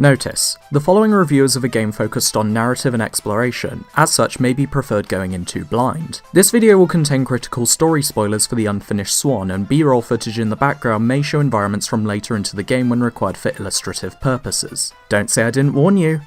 Notice, the following reviewers of a game focused on narrative and exploration, as such may be preferred going into blind. This video will contain critical story spoilers for the unfinished Swan, and B-roll footage in the background may show environments from later into the game when required for illustrative purposes. Don't say I didn't warn you!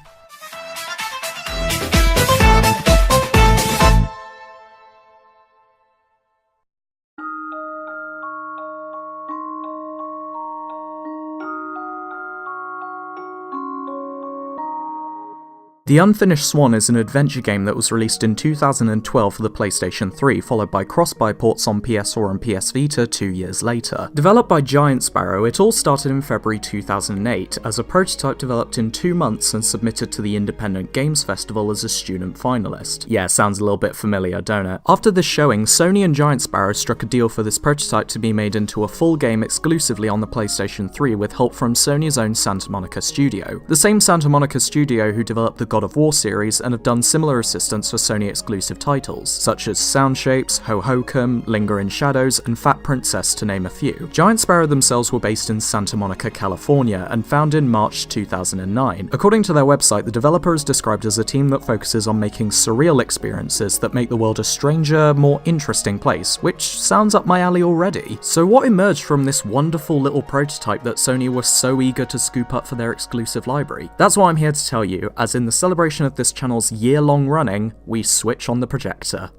The Unfinished Swan is an adventure game that was released in 2012 for the PlayStation 3, followed by cross-buy ports on PS4 and PS Vita 2 years later. Developed by Giant Sparrow, it all started in February 2008 as a prototype developed in 2 months and submitted to the Independent Games Festival as a student finalist. Yeah, sounds a little bit familiar, don't it? After this showing, Sony and Giant Sparrow struck a deal for this prototype to be made into a full game exclusively on the PlayStation 3 with help from Sony's own Santa Monica studio. The same Santa Monica studio who developed the God of War series and have done similar assistance for Sony exclusive titles, such as Sound Shapes, Ho-Hokum, Linger in Shadows, and Fat Princess to name a few. Giant Sparrow themselves were based in Santa Monica, California, and founded in March 2009. According to their website, the developer is described as a team that focuses on making surreal experiences that make the world a stranger, more interesting place, which sounds up my alley already. So what emerged from this wonderful little prototype that Sony was so eager to scoop up for their exclusive library? That's what I'm here to tell you, as in the celebration of this channel's year-long running, we switch on the projector.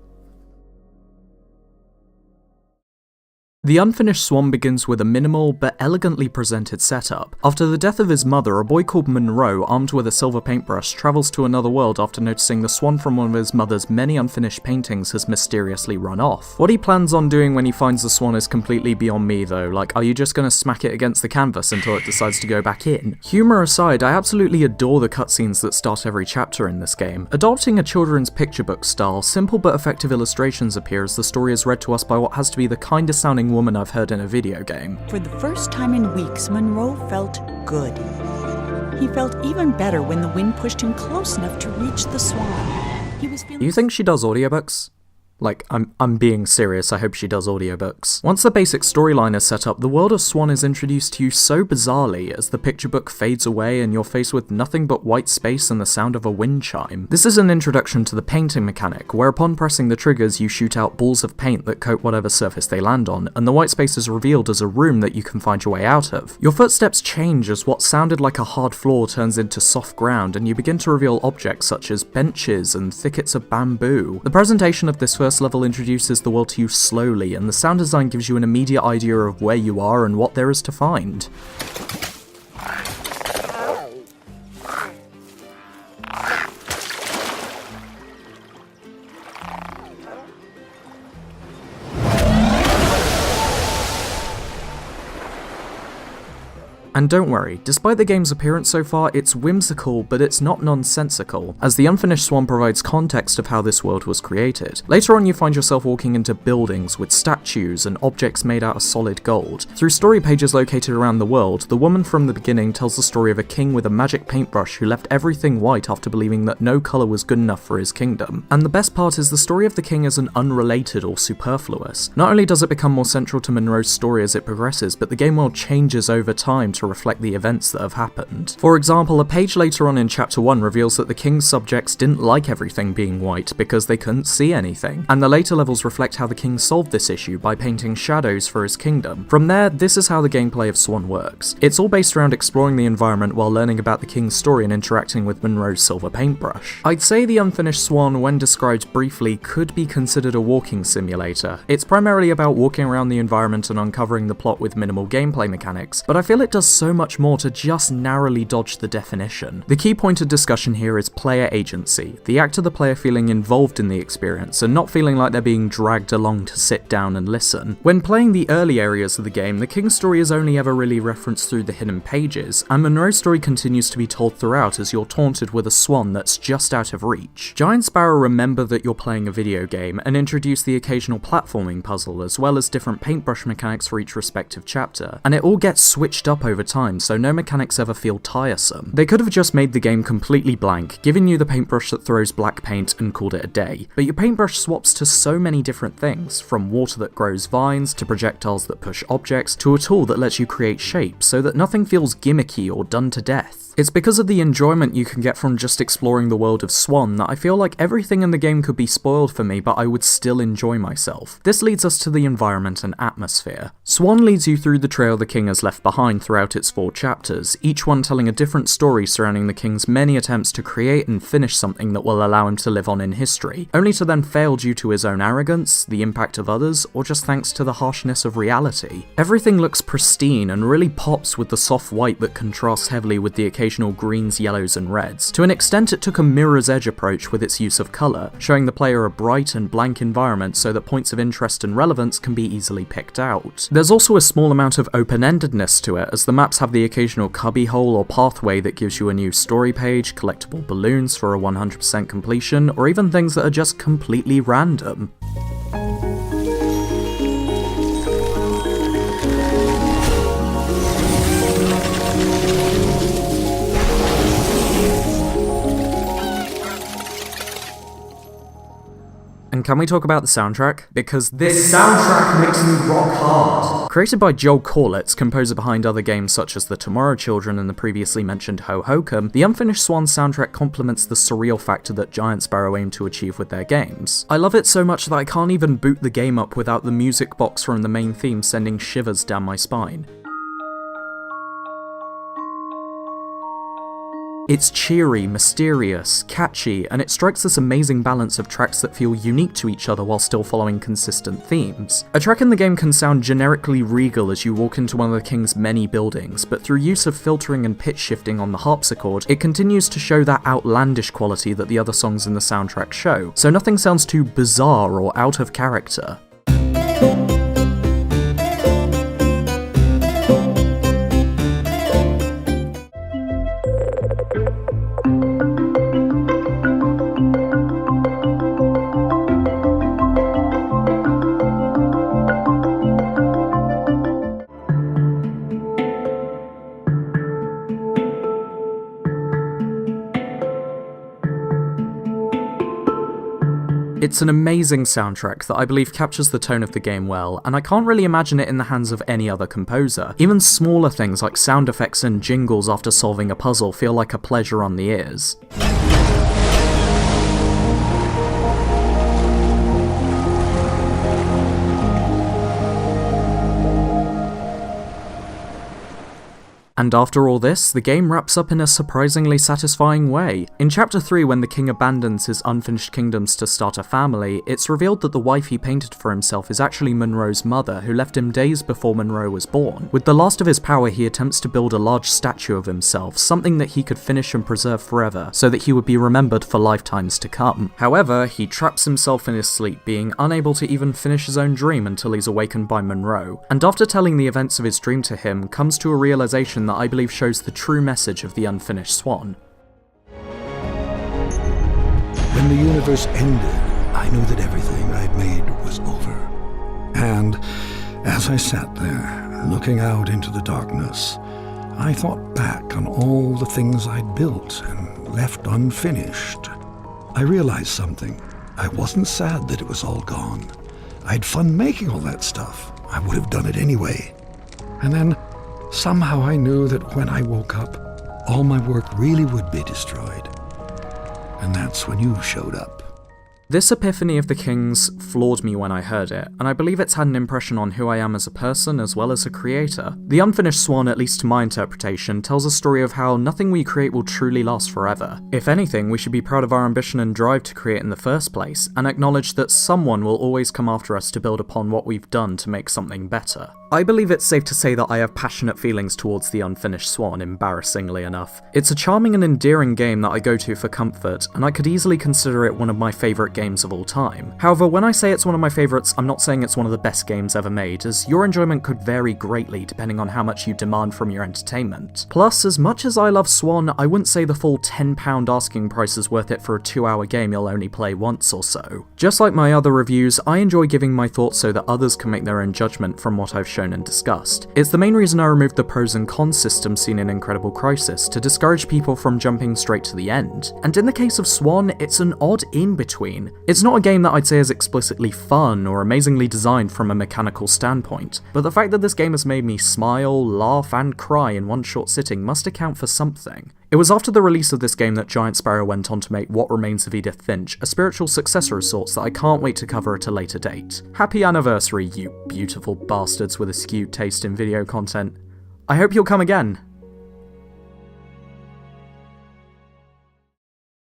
The Unfinished Swan begins with a minimal but elegantly presented setup. After the death of his mother, a boy called Monroe, armed with a silver paintbrush, travels to another world after noticing the swan from one of his mother's many unfinished paintings has mysteriously run off. What he plans on doing when he finds the swan is completely beyond me though, like are you just gonna smack it against the canvas until it decides to go back in? Humour aside, I absolutely adore the cutscenes that start every chapter in this game. Adopting a children's picture book style, simple but effective illustrations appear as the story is read to us by what has to be the kindest sounding woman I've heard in a video game. For the first time in weeks, Monroe felt good. He felt even better when the wind pushed him close enough to reach the swan. He was feeling... You think she does audiobooks? Like, I'm being serious, I hope she does audiobooks. Once the basic storyline is set up, the world of Swan is introduced to you so bizarrely as the picture book fades away and you're faced with nothing but white space and the sound of a wind chime. This is an introduction to the painting mechanic, where upon pressing the triggers you shoot out balls of paint that coat whatever surface they land on, and the white space is revealed as a room that you can find your way out of. Your footsteps change as what sounded like a hard floor turns into soft ground, and you begin to reveal objects such as benches and thickets of bamboo. The presentation of this first level introduces the world to you slowly, and the sound design gives you an immediate idea of where you are and what there is to find. And don't worry, despite the game's appearance so far, it's whimsical, but it's not nonsensical, as the Unfinished Swan provides context of how this world was created. Later on you find yourself walking into buildings with statues and objects made out of solid gold. Through story pages located around the world, the woman from the beginning tells the story of a king with a magic paintbrush who left everything white after believing that no colour was good enough for his kingdom. And the best part is the story of the king isn't unrelated or superfluous. Not only does it become more central to Monroe's story as it progresses, but the game world changes over time to reflect the events that have happened. For example, a page later on in chapter 1 reveals that the king's subjects didn't like everything being white because they couldn't see anything, and the later levels reflect how the king solved this issue by painting shadows for his kingdom. From there, this is how the gameplay of Swan works. It's all based around exploring the environment while learning about the king's story and interacting with Monroe's silver paintbrush. I'd say the Unfinished Swan, when described briefly, could be considered a walking simulator. It's primarily about walking around the environment and uncovering the plot with minimal gameplay mechanics, but I feel it does so much more to just narrowly dodge the definition. The key point of discussion here is player agency, the act of the player feeling involved in the experience and not feeling like they're being dragged along to sit down and listen. When playing the early areas of the game, the king's story is only ever really referenced through the hidden pages, and Monroe's story continues to be told throughout as you're taunted with a swan that's just out of reach. Giant Sparrow remember that you're playing a video game and introduce the occasional platforming puzzle as well as different paintbrush mechanics for each respective chapter, and it all gets switched up over time so no mechanics ever feel tiresome. They could have just made the game completely blank, giving you the paintbrush that throws black paint and called it a day, but your paintbrush swaps to so many different things, from water that grows vines, to projectiles that push objects, to a tool that lets you create shapes so that nothing feels gimmicky or done to death. It's because of the enjoyment you can get from just exploring the world of Swan that I feel like everything in the game could be spoiled for me, but I would still enjoy myself. This leads us to the environment and atmosphere. Swan leads you through the trail the king has left behind throughout its 4 chapters, each one telling a different story surrounding the king's many attempts to create and finish something that will allow him to live on in history, only to then fail due to his own arrogance, the impact of others, or just thanks to the harshness of reality. Everything looks pristine and really pops with the soft white that contrasts heavily with the occasional greens, yellows, and reds. To an extent, it took a mirror's edge approach with its use of colour, showing the player a bright and blank environment so that points of interest and relevance can be easily picked out. There's also a small amount of open-endedness to it, as the maps have the occasional cubbyhole or pathway that gives you a new story page, collectible balloons for a 100% completion, or even things that are just completely random. And can we talk about the soundtrack? Because this soundtrack makes me rock hard! Created by Corelitz, composer behind other games such as The Tomorrow Children and the previously mentioned Ho Hokum, the Unfinished Swan soundtrack complements the surreal factor that Giant Sparrow aim to achieve with their games. I love it so much that I can't even boot the game up without the music box from the main theme sending shivers down my spine. It's cheery, mysterious, catchy, and it strikes this amazing balance of tracks that feel unique to each other while still following consistent themes. A track in the game can sound generically regal as you walk into one of the king's many buildings, but through use of filtering and pitch shifting on the harpsichord, it continues to show that outlandish quality that the other songs in the soundtrack show, so nothing sounds too bizarre or out of character. It's an amazing soundtrack that I believe captures the tone of the game well, and I can't really imagine it in the hands of any other composer. Even smaller things like sound effects and jingles after solving a puzzle feel like a pleasure on the ears. And after all this, the game wraps up in a surprisingly satisfying way. In Chapter 3, when the king abandons his unfinished kingdoms to start a family, it's revealed that the wife he painted for himself is actually Monroe's mother, who left him days before Monroe was born. With the last of his power, he attempts to build a large statue of himself, something that he could finish and preserve forever, so that he would be remembered for lifetimes to come. However, he traps himself in his sleep, being unable to even finish his own dream until he's awakened by Monroe, and after telling the events of his dream to him, comes to a realization that I believe shows the true message of the Unfinished Swan. When the universe ended, I knew that everything I'd made was over. And as I sat there, looking out into the darkness, I thought back on all the things I'd built and left unfinished. I realized something. I wasn't sad that it was all gone. I had fun making all that stuff. I would have done it anyway. And then somehow I knew that when I woke up, all my work really would be destroyed. And that's when you showed up. This epiphany of the king's floored me when I heard it, and I believe it's had an impression on who I am as a person as well as a creator. The Unfinished Swan, at least to my interpretation, tells a story of how nothing we create will truly last forever. If anything, we should be proud of our ambition and drive to create in the first place, and acknowledge that someone will always come after us to build upon what we've done to make something better. I believe it's safe to say that I have passionate feelings towards the Unfinished Swan, embarrassingly enough. It's a charming and endearing game that I go to for comfort, and I could easily consider it one of my favourite games of all time. However, when I say it's one of my favourites, I'm not saying it's one of the best games ever made, as your enjoyment could vary greatly depending on how much you demand from your entertainment. Plus, as much as I love Swan, I wouldn't say the full £10 asking price is worth it for a 2-hour game you'll only play once or so. Just like my other reviews, I enjoy giving my thoughts so that others can make their own judgment from what I've shown and discussed. It's the main reason I removed the pros and cons system seen in Incredible Crisis, to discourage people from jumping straight to the end. And in the case of Swan, it's an odd in-between. It's not a game that I'd say is explicitly fun or amazingly designed from a mechanical standpoint, but the fact that this game has made me smile, laugh, and cry in one short sitting must account for something. It was after the release of this game that Giant Sparrow went on to make What Remains of Edith Finch, a spiritual successor of sorts that I can't wait to cover at a later date. Happy anniversary, you beautiful bastards with a skewed taste in video content. I hope you'll come again.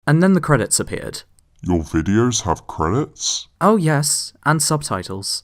And then the credits appeared. Your videos have credits? Oh yes, and subtitles.